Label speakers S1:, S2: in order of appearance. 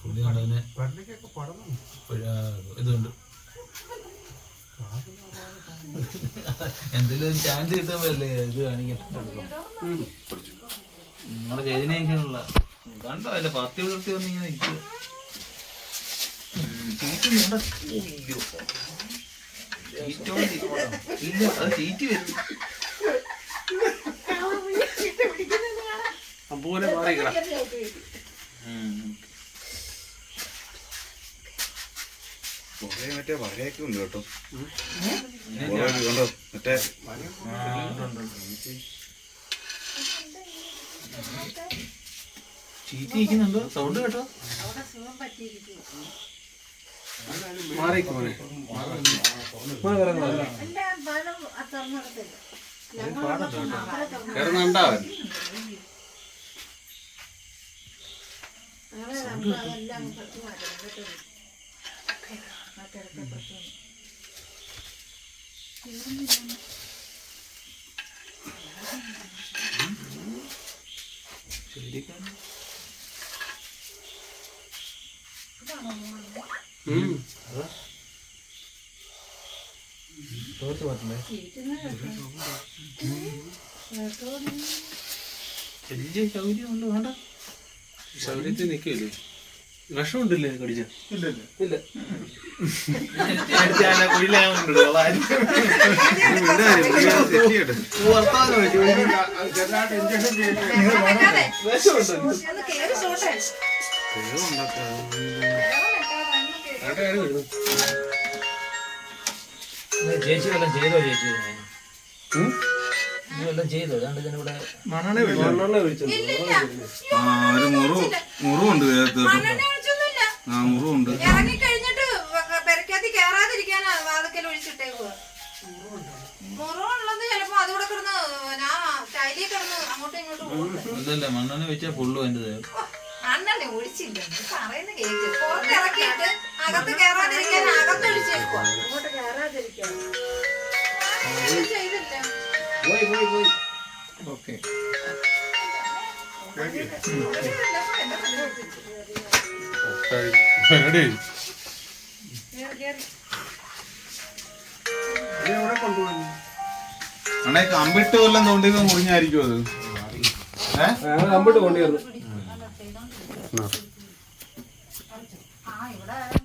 S1: പുള്ളി കണ്ടതിന് ഇതുണ്ട്. എന്തെങ്കിലും ചാൻസ് കിട്ടുമ്പോഴല്ലേ ഇത് കാണിക്കാൻ. നിങ്ങളുടെ ചെയ്തിനുള്ള കണ്ടോ അല്ല 10 വിളർത്തി വന്നിങ്ങനെ നിൽക്കുക. ഇല്ല അത് ചീറ്റി വരും.
S2: മറ്റേ വരയൊക്കെ ഉണ്ട് കേട്ടോ. കണ്ടോ മറ്റേ
S1: ചീറ്റി നിൽക്കുന്നുണ്ടോ? സൗണ്ട് കേട്ടോ?
S2: കിടന്നുണ്ടാവൻ
S1: വലിയ ശൗര്യമുണ്ട്. വേണ്ട
S3: ശൗര്യത്തിൽ നിൽക്കില്ലേ? വിഷമുണ്ടല്ലേ കടിച്ച? ഇല്ല
S1: ചേച്ചി വല്ലതും ചെയ്തോ? ചേച്ചി വല്ലതും ചെയ്തോ? അതുകൊണ്ട് ഇതിനിവിടെ
S2: ഒരു മുറിവുണ്ട് ദേഹത്ത്. മുറിവുണ്ട്.
S4: ഇറങ്ങിക്കഴിഞ്ഞിട്ട് പെരക്കകത്ത് കേറാതിരിക്കാനാ വാതക്കൽ ഒഴിച്ചിട്ടേക്കുക. മുറിവുള്ളത് ചിലപ്പോ അതുകൂടെ കിടന്ന് ഞാൻ ടൈലിൽ കിടന്ന് അങ്ങോട്ടും ഇങ്ങോട്ടും
S1: അതല്ല മണ്ണെണ്ണ വെച്ചാൽ പൊള്ളും അതിന്റെ ദേഹം.
S4: മണ്ണെണ്ണ ഒഴിച്ചില്ല പറയുന്ന കേക്ക്. പുറത്ത് ഇറക്കിയിട്ട് അകത്ത് കേറാതിരിക്കാൻ അകത്തൊഴിച്ചേക്കുക. അങ്ങോട്ട് കേറാതിരിക്കാൻ ചെയ്തില്ല.
S1: ഓക്കെ
S2: അണേ കമ്പിട്ട് വല്ലതും തോണ്ടിയപ്പോ മുറിഞ്ഞായിരിക്കും അത്.
S3: കമ്പിട്ട് കൊണ്ടുവരുന്നു.
S4: ഇവിടെ